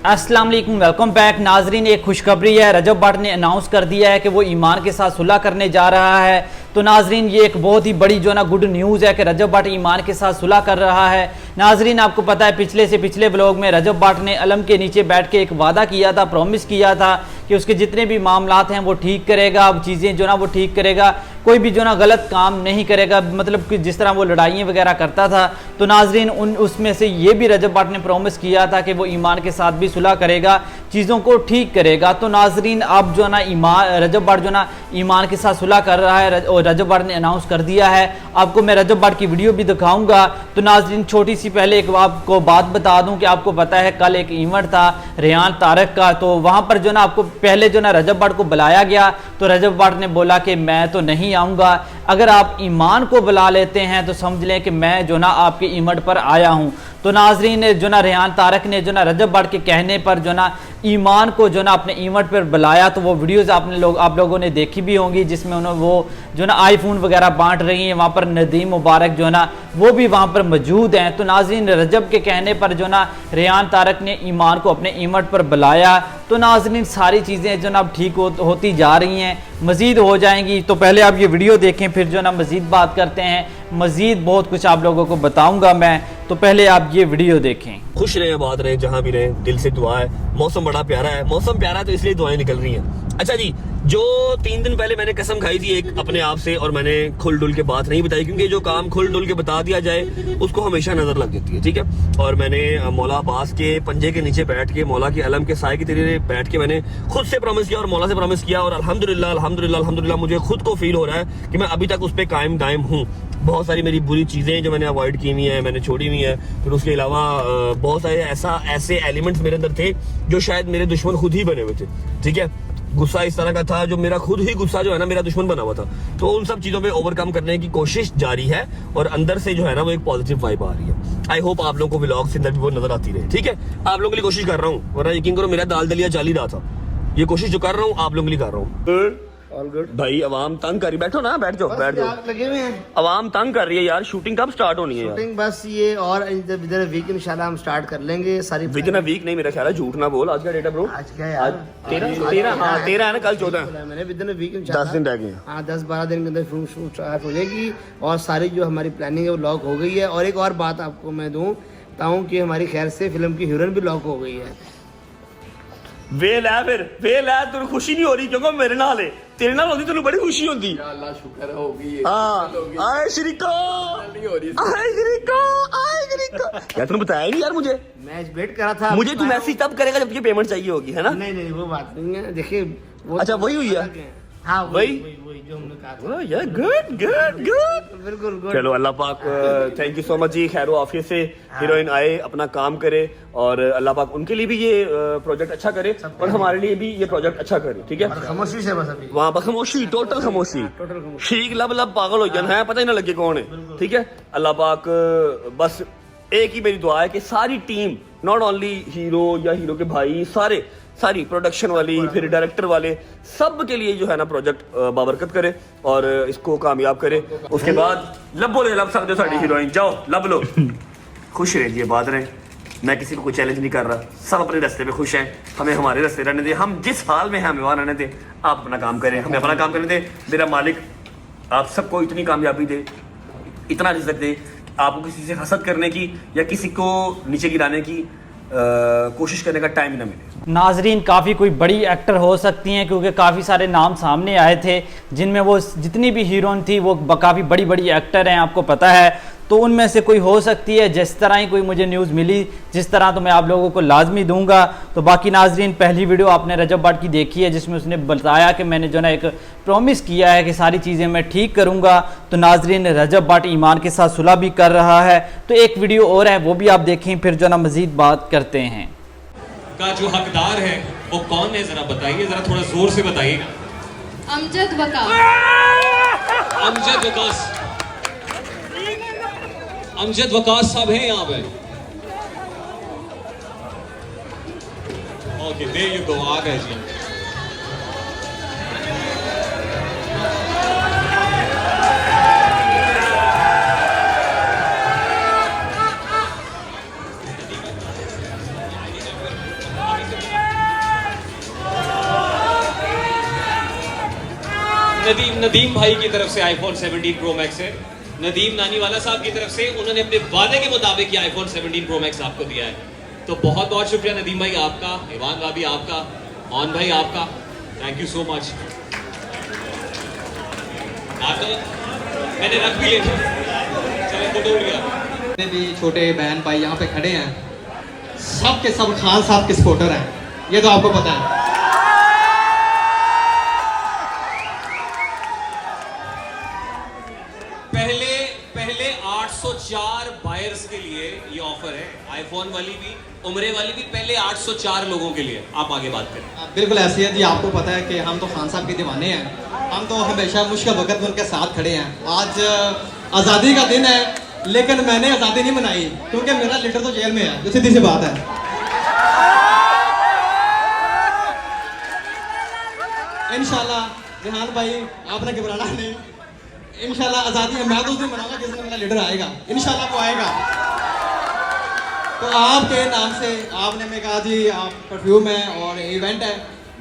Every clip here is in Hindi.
अस्सलाम वालेकुम, वेलकम बैक। नाजरीन, एक खुशखबरी है। रजब भट्ट ने अनाउंस कर दिया है कि वो ईमान के साथ सुलह करने जा रहा है। तो नाजरीन, ये एक बहुत ही बड़ी जो ना गुड न्यूज़ है कि रजब भट्ट ईमान के साथ सुलह कर रहा है। नाजरीन, आपको पता है पिछले ब्लॉग में रजब भट्ट ने अलम के नीचे बैठ के एक वादा किया था, प्रॉमिस किया था कि उसके जितने भी मामलात हैं वो ठीक करेगा, अब चीज़ें जो ना वो ठीक करेगा, कोई भी जो ना गलत काम नहीं करेगा। मतलब कि जिस तरह वो लड़ाइयाँ वगैरह करता था, तो नाजरीन उसमें से ये भी रजब भट्ट ने प्रॉमिस किया था कि वो ईमान के साथ भी सुलह करेगा, चीज़ों को ठीक करेगा। तो नाजरीन, अब जो ना रजब भट्ट जो ना ईमान के साथ सुलह कर रहा है और रजब भट्ट ने अनाउंस कर दिया है। आपको मैं रजब भट्ट की वीडियो भी दिखाऊंगा। तो नाजरीन, छोटी सी पहले एक आपको बात बता दूं कि आपको पता है कल एक इवेंट था रेहान तारक का, तो वहां पर जो ना आपको पहले जो ना रजब भट्ट को बुलाया गया, तो रजब भट्ट ने बोला कि मैं तो नहीं आऊँगा, अगर आप ईमान को बुला लेते हैं तो समझ लें कि मैं जो ना आपके इवेंट पर आया हूँ। तो नाजरीन, जो ना रेहान तारक ने जो ना रजब भट्ट के कहने पर जो ना ईमान को जो ना अपने इवेंट पर बुलाया, तो वो वीडियोज़ आप लोगों ने देखी भी होंगी, जिसमें उन्होंने वो जो ना आईफोन वगैरह बांट रही हैं। वहाँ पर नदीम मुबारक जो ना वो भी वहाँ पर मौजूद हैं। तो नाजरीन, रजब के कहने पर जो ना रेहान तारक ने ईमान को अपने इवेंट पर बुलाया। तो नाजरीन, सारी चीज़ें जो ना अब ठीक होती जा रही हैं, मज़ीद हो जाएंगी। तो पहले आप ये वीडियो देखें, फिर जो ना मज़ीद बात करते हैं। मज़ीद बहुत कुछ आप लोगों को बताऊंगा मैं, तो पहले आप ये वीडियो देखें। खुश रहे, आबाद रहे, जहां भी रहे, दिल से दुआ है। मौसम बड़ा प्यारा है, मौसम प्यारा है तो इसलिए दुआएं निकल रही हैं। अच्छा जी, जो 3 दिन पहले मैंने कसम खाई थी एक अपने आप से, और मैंने खुल डुल के बात नहीं बताई, क्योंकि जो काम खुल डुल के बता दिया जाए उसको हमेशा नजर लग जाती है, ठीक है। और मैंने मौला अब्बास के पंजे के नीचे बैठ के, मौला के अलम के साए की तरह बैठ के मैंने खुद से प्रॉमिस किया और मौला से प्रॉमिस किया, और अल्हम्दुलिल्लाह अल्हम्दुलिल्लाह अल्हम्दुलिल्लाह मुझे खुद को फील हो रहा है कि मैं अभी तक उस पर कायम दायम हूँ। बहुत सारी मेरी बुरी चीजें जो मैंने अवॉइड की हुई हैं, मैंने छोड़ी हुई हैं। फिर उसके अलावा बहुत सारे ऐसे एलिमेंट्स मेरे अंदर थे जो शायद मेरे दुश्मन खुद ही बने हुए थे, ठीक है। गुस्सा इस तरह का था जो मेरा खुद ही गुस्सा जो है ना मेरा दुश्मन बना हुआ था। तो उन सब चीजों पे ओवरकम करने की कोशिश जारी है, और अंदर से जो है ना वो एक पॉजिटिव वाइब आ रही है। आई होप आप लोगों को व्लॉग्स अंदर भी वो नजर आती रहे, ठीक है। आप लोगों के लिए कोशिश कर रहा हूँ, वरना यकीन करो मेरा दाल दलिया चल ही रहा था। ये कोशिश जो कर रहा हूँ आप लोगों के लिए कर रहा हूँ। ऑल गुड भाई अवाम तंग कर रही, बैठो ना, बैठ जाओ बैठ जाओ। लगे हुए हैं, अवाम तंग कर रही है यार। शूटिंग कब स्टार्ट होनी है यार? शूटिंग बस ये, और विदिन वीक इंशाल्लाह हम स्टार्ट कर लेंगे सारी। विदिन अ वीक नहीं, मेरा ख्याल है, झूठ ना बोल। आज का डेट है ब्रो? आज क्या यार? 13 हाँ 13 है ना, कल 14। मैंने विदिन अ वीक 10 दिन रह गए। हाँ 10-12 दिन के अंदर फिल्म शूट स्टार्ट हो जाएगी, और सारी जो हमारी प्लानिंग है वो लॉक हो गई है। और एक और बात आपको मैं दूं ताऊं कि हमारी खैर से फिल्म की हीरोइन भी लॉक हो गई है। वेल है फिर, वेल है। तुम खुशी नहीं हो रही क्योंकि मेरे नाल है, तेरे नाल होती तेन बड़ी खुशी होती। अल्लाह शुक्र होगी। हाँ आए श्रीको, आए श्रीको, आए श्रीको। यार तूने बताया ही नहीं यार मुझे। मैच वेट करा था मुझे तू मैसेज तब करेगा जब तुझे पेमेंट चाहिए होगी, है ना? नहीं नहीं वो बात नहीं है, देखिए वो अच्छा वही हुई है। हाँ वही जो हमने कहा था। यार गुड गुड गुड, बिल्कुल गुड। चलो अल्लाह पाक थैंक यू सो मच जी। खैर आफियत से हीरोइन आए, अपना काम करे, और अल्लाह पाक उनके लिए भी ये प्रोजेक्ट अच्छा करे, और हमारे लिए भी ये प्रोजेक्ट अच्छा करे, ठीक है। खामोशी से बस अभी वहाँ पर खामोशी, टोटल खामोशी, ठीक लब लब पागल हो जाना है, पता ही ना लगे कौन है, ठीक है। अल्लाह पाक बस एक ही मेरी दुआ है कि सारी टीम, नॉट ओनली हीरो या हीरो के भाई, सारी प्रोडक्शन वाली, फिर डायरेक्टर वाले, सब के लिए जो है ना प्रोजेक्ट बाबरकत करे और इसको कामयाब करे। उसके बाद लबो ले लब सकते हो साड़ी हीरोइन, जाओ लब लो। खुश रहिए, बात रहे। मैं किसी को कोई चैलेंज नहीं कर रहा, सब अपने रास्ते पे खुश हैं। हमें हमारे रास्ते रहने दे, हम जिस हाल में हैं हमें वहाँ रहने दे। आप अपना काम करें, हमें अपना काम करने दे। मेरा मालिक आप सबको इतनी कामयाबी दे, इतना रिज़्क दे, आपको किसी से हसद करने की या किसी को नीचे गिराने की कोशिश करने का टाइम ना मिले। नाजरीन, काफ़ी कोई बड़ी एक्टर हो सकती हैं, क्योंकि काफ़ी सारे नाम सामने आए थे, जिनमें वो जितनी भी हीरोइन थी वो काफ़ी बड़ी बड़ी एक्टर हैं, आपको पता है। तो उनमें से कोई हो सकती है, जिस तरह ही कोई मुझे न्यूज़ मिली जिस तरह, तो मैं आप लोगों को लाजमी दूंगा। तो बाकी नाजरीन, पहली वीडियो आपने रजब भट्ट की देखी है, जिसमें उसने बताया कि मैंने जो ना एक प्रॉमिस किया है कि सारी चीज़ें मैं ठीक करूंगा। तो नाजरीन, रजब भट्ट ईमान के साथ सुलह भी कर रहा है। तो एक वीडियो और है, वो भी आप देखें, फिर जो ना मज़ीद बात करते हैं। का जो हकदार है वो कौन है, जरा बताइए, जरा थोड़ा जोर से बताइएगा। अमजद वकास। अमजद वकास, अमजद वकास साहब हैं यहाँ पे। ओके, देयर यू गो, आ गए जी। नदीम भाई की तरफ से आईफोन 17 प्रो मैक्स है, नदीम नानीवाला साहब की तरफ से, उन्होंने अपने वादे के मुताबिक ये आईफोन 17 प्रो मैक्स आपको दिया है। तो बहुत बहुत शुक्रिया नदीम भाई आपका, ईवान भाभी आपका, ऑन भाई आपका, थैंक यू सो मच। आप तो मैंने रख भी लिया, चले फोटो लिया। जितने भी छोटे बहन भाई यहाँ पे खड़े हैं, सब के सब खान साहब के सपोर्टर हैं, ये तो आपको पता है। पहले 804 बायर्स के लिए ये ऑफर है, आईफोन वाली भी, उम्रे वाली भी, पहले 804 लोगों के लिए। आप आगे बात करें। बिल्कुल ऐसी है जी, आपको पता है कि हम तो खान साहब के दीवाने हैं, हम तो हमेशा मुश्किल वक्त में उनके साथ खड़े हैं। आज आज़ादी का दिन है, लेकिन मैंने आज़ादी नहीं मनाई क्योंकि मेरा लीडर तो जेल में है, जो सीधी सी बात है। इंशाल्लाह रिहान भाई आपने घबराना नहीं, इंशाल्लाह आज़ादी है, मैं तो उस दिन मनाऊंगा जिस दिन मेरा लीडर आएगा, इंशाल्लाह वो आएगा। तो आपके नाम से आपने मैं कहा जी आप परफ्यूम है और इवेंट है,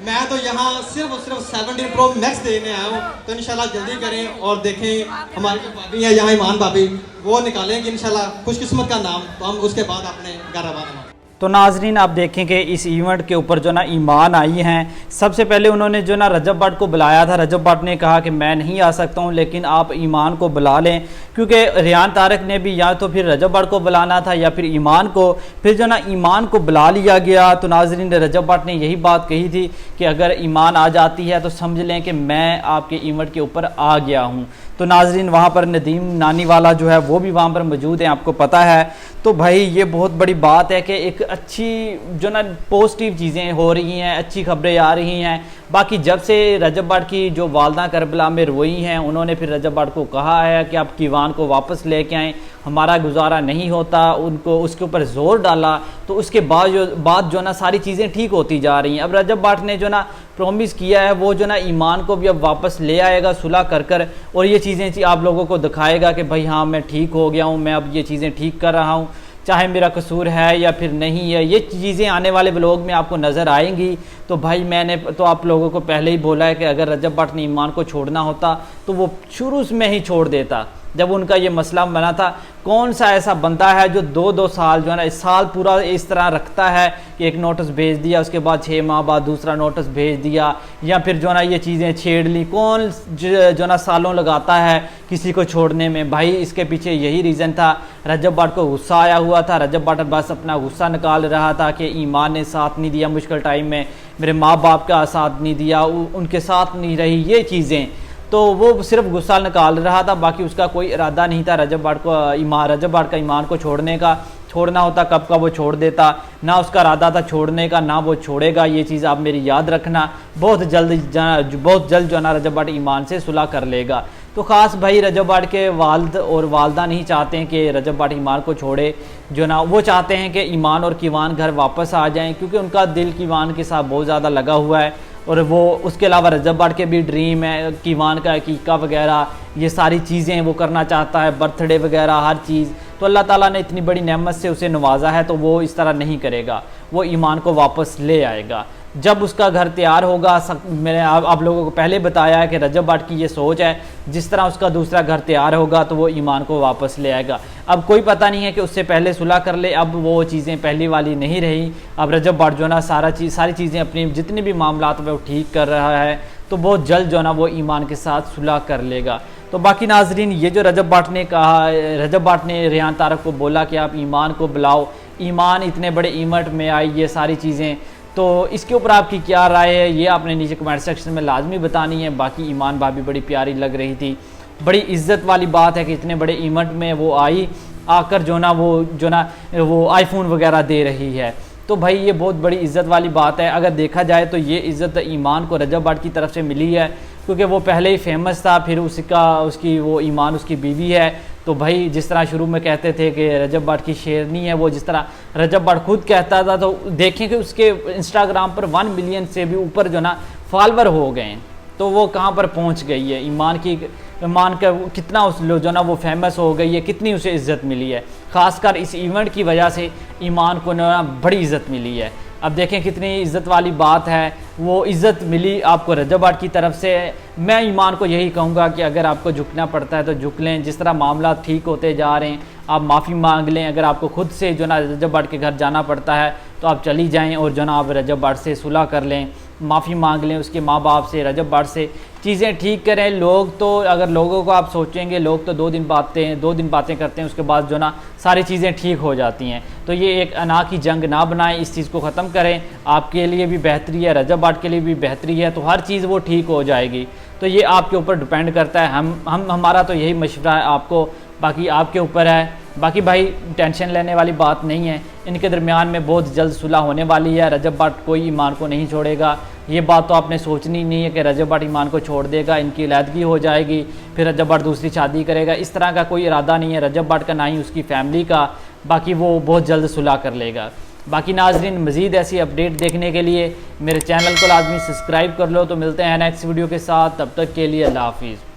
मैं तो यहाँ सिर्फ और सिर्फ 17 प्रो मैक्स देने आया हूँ। तो इंशाल्लाह जल्दी करें और देखें हमारी जो भाभी है यहाँ, ईमान भाभी, वो निकालेंगे इंशाल्लाह खुशकिस्मत का नाम, तो हम उसके बाद अपने घर रवाना। तो नाजरीन आप देखें कि इस इवेंट के ऊपर जो ना ईमान आई हैं। सबसे पहले उन्होंने जो ना रजब भट्ट को बुलाया था, रजब भट्ट ने कहा कि मैं नहीं आ सकता हूं, लेकिन आप ईमान को बुला लें, क्योंकि रियान तारक ने भी या तो फिर रजब भट्ट को बुलाना था या फिर ईमान को, फिर जो ना ईमान को बुला लिया गया। तो नाजरीन रजब भट्ट ने यही बात कही थी कि अगर ईमान आ जाती है तो समझ लें कि मैं आपके इवेंट के ऊपर आ गया हूँ। तो नाजरीन वहाँ पर नदीम नानीवाला जो है वो भी वहाँ पर मौजूद है, आपको पता है। तो भाई ये बहुत बड़ी बात है कि एक अच्छी जो ना पॉजिटिव चीज़ें हो रही हैं, अच्छी खबरें आ रही हैं। बाकी जब से रजब भट्ट की जो वालदा करबला में रोई हैं, उन्होंने फिर रजब भट्ट को कहा है कि आप कीवान को वापस लेके आएँ, हमारा गुजारा नहीं होता, उनको उसके ऊपर ज़ोर डाला। तो उसके बाद जो ना सारी चीज़ें ठीक होती जा रही हैं। अब रजब भट्ट ने जो ना प्रॉमिस किया है वो जो ना ईमान को भी अब वापस ले आएगा सुलह कर और ये चीज़ें आप लोगों को दिखाएगा कि भाई हाँ मैं ठीक हो गया हूँ, मैं अब ये चीज़ें ठीक कर रहा हूँ, चाहे मेरा कसूर है या फिर नहीं है। ये चीज़ें आने वाले व्लॉग में आपको नज़र आएंगी। तो भाई मैंने तो आप लोगों को पहले ही बोला है कि अगर रजब भट्ट ने ईमान को छोड़ना होता तो वो शुरू में ही छोड़ देता। जब उनका ये मसला बना था, कौन सा ऐसा बंदा है जो दो साल जो है ना, इस साल पूरा इस तरह रखता है कि एक नोटिस भेज दिया, उसके बाद 6 माह बाद दूसरा नोटिस भेज दिया, या फिर जो ना ये चीज़ें छेड़ ली। कौन जो ना सालों लगाता है किसी को छोड़ने में। भाई इसके पीछे यही रीज़न था, रजब भट्ट को गुस्सा आया हुआ था, रजब भट्ट बस अपना गुस्सा निकाल रहा था कि ईमान ने साथ नहीं दिया मुश्किल टाइम में, मेरे माँ बाप का साथ नहीं दिया, उनके साथ नहीं रही ये चीज़ें। तो वो सिर्फ गुस्सा निकाल रहा था, बाकी उसका कोई इरादा नहीं था रजब भट्ट का ईमान को छोड़ने का। छोड़ना होता कब का वो छोड़ देता, ना उसका इरादा था छोड़ने का, ना वो छोड़ेगा। ये चीज़ आप मेरी याद रखना, बहुत जल्द जो ना रजब भट्ट ईमान से सुलह कर लेगा। तो ख़ास भाई रजब भट्ट के वालिद और वालदा नहीं चाहते हैं कि रजब भट्ट ईमान को छोड़े, जो ना वो चाहते हैं कि ईमान और कीवान घर वापस आ जाएं, क्योंकि उनका दिल कीवान के साथ बहुत ज़्यादा लगा हुआ है। और वो उसके अलावा रजब भट्ट के भी ड्रीम है, कीवान का अकीका वगैरह ये सारी चीज़ें वो करना चाहता है, बर्थडे वगैरह हर चीज़। तो अल्लाह ताला ने इतनी बड़ी नेमत से उसे नवाजा है, तो वो इस तरह नहीं करेगा, वो ईमान को वापस ले आएगा जब उसका घर तैयार होगा। मैंने आप लोगों को पहले बताया है कि रजब भट्ट की ये सोच है, जिस तरह उसका दूसरा घर तैयार होगा तो वो ईमान को वापस ले आएगा। अब कोई पता नहीं है कि उससे पहले सुलह कर ले, अब वो चीज़ें पहली वाली नहीं रही। अब रजब भट्ट जो ना सारी चीज़ें अपनी जितने भी मामलात में वो ठीक कर रहा है, तो बहुत जल्द जो ना वो ईमान के साथ सुलह कर लेगा। तो बाकी नाजरीन ये जो रजब भट्ट ने कहा, रजब भट्ट ने रियान तारक को बोला कि आप ईमान को बुलाओ, ईमान इतने बड़े इवेंट में आई, ये सारी चीज़ें, तो इसके ऊपर आपकी क्या राय है ये आपने नीचे कमेंट सेक्शन में लाजमी बतानी है। बाकी ईमान भाभी बड़ी प्यारी लग रही थी, बड़ी इज्जत वाली बात है कि इतने बड़े इवेंट में वो आई, आकर जो ना वो आईफोन वगैरह दे रही है। तो भाई ये बहुत बड़ी इज़्ज़त वाली बात है। अगर देखा जाए तो ये इज़्ज़त ईमान को रजब भट्ट की तरफ से मिली है, क्योंकि वो पहले ही फेमस था, फिर उसकी वो ईमान उसकी बीवी है। तो भाई जिस तरह शुरू में कहते थे कि रजब भट्ट की शेरनी है, वो जिस तरह रजब भट्ट खुद कहता था, तो देखें कि उसके इंस्टाग्राम पर 1 मिलियन से भी ऊपर जो ना फॉलोवर हो गए, तो वो कहाँ पर पहुँच गई है। ईमान का कितना उस जो ना वो फेमस हो गई है, कितनी उसे इज़्ज़त मिली है। ख़ासकर इस इवेंट की वजह से ईमान को ना बड़ी इज़्ज़त मिली है। अब देखें कितनी इज़्ज़त वाली बात है, वो इज़्ज़त मिली आपको रजब भट्ट की तरफ से। मैं ईमान को यही कहूँगा कि अगर आपको झुकना पड़ता है तो झुक लें, जिस तरह मामला ठीक होते जा रहे हैं आप माफ़ी मांग लें। अगर आपको खुद से जो ना रजब भट्ट के घर जाना पड़ता है तो आप चली जाएं और जो ना आप रजब भट्ट से सुलह कर लें, माफ़ी मांग लें उसके माँ बाप से, रजब भट्ट से, चीज़ें ठीक करें। लोग तो अगर लोगों को आप सोचेंगे, लोग तो 2 दिन बातें करते हैं, उसके बाद जो ना सारी चीज़ें ठीक हो जाती हैं। तो ये एक अना की जंग ना बनाएं, इस चीज़ को ख़त्म करें। आपके लिए भी बेहतरी है, रजब भट्ट के लिए भी बेहतरी है, तो हर चीज़ वो ठीक हो जाएगी। तो ये आपके ऊपर डिपेंड करता है। हमारा तो यही मशवरा है आपको, बाकी आपके ऊपर है। बाकी भाई टेंशन लेने वाली बात नहीं है, इनके दरमियान में बहुत जल्द सुलह होने वाली है। रजब भट्ट कोई ईमान को नहीं छोड़ेगा। ये बात तो आपने सोचनी नहीं है कि रजब भट्ट ईमान को छोड़ देगा, इनकी अलहदगी हो जाएगी, फिर रजब भट्ट दूसरी शादी करेगा। इस तरह का कोई इरादा नहीं है रजब भट्ट का, ना ही उसकी फैमिली का। बाकी वो बहुत जल्द सुलह कर लेगा। बाकी नाजरीन, मज़ीद ऐसी अपडेट देखने के लिए मेरे चैनल को लाजमी सब्सक्राइब कर लो। तो मिलते हैं नेक्स्ट वीडियो के साथ, तब तक के लिए अल्लाह हाफिज़।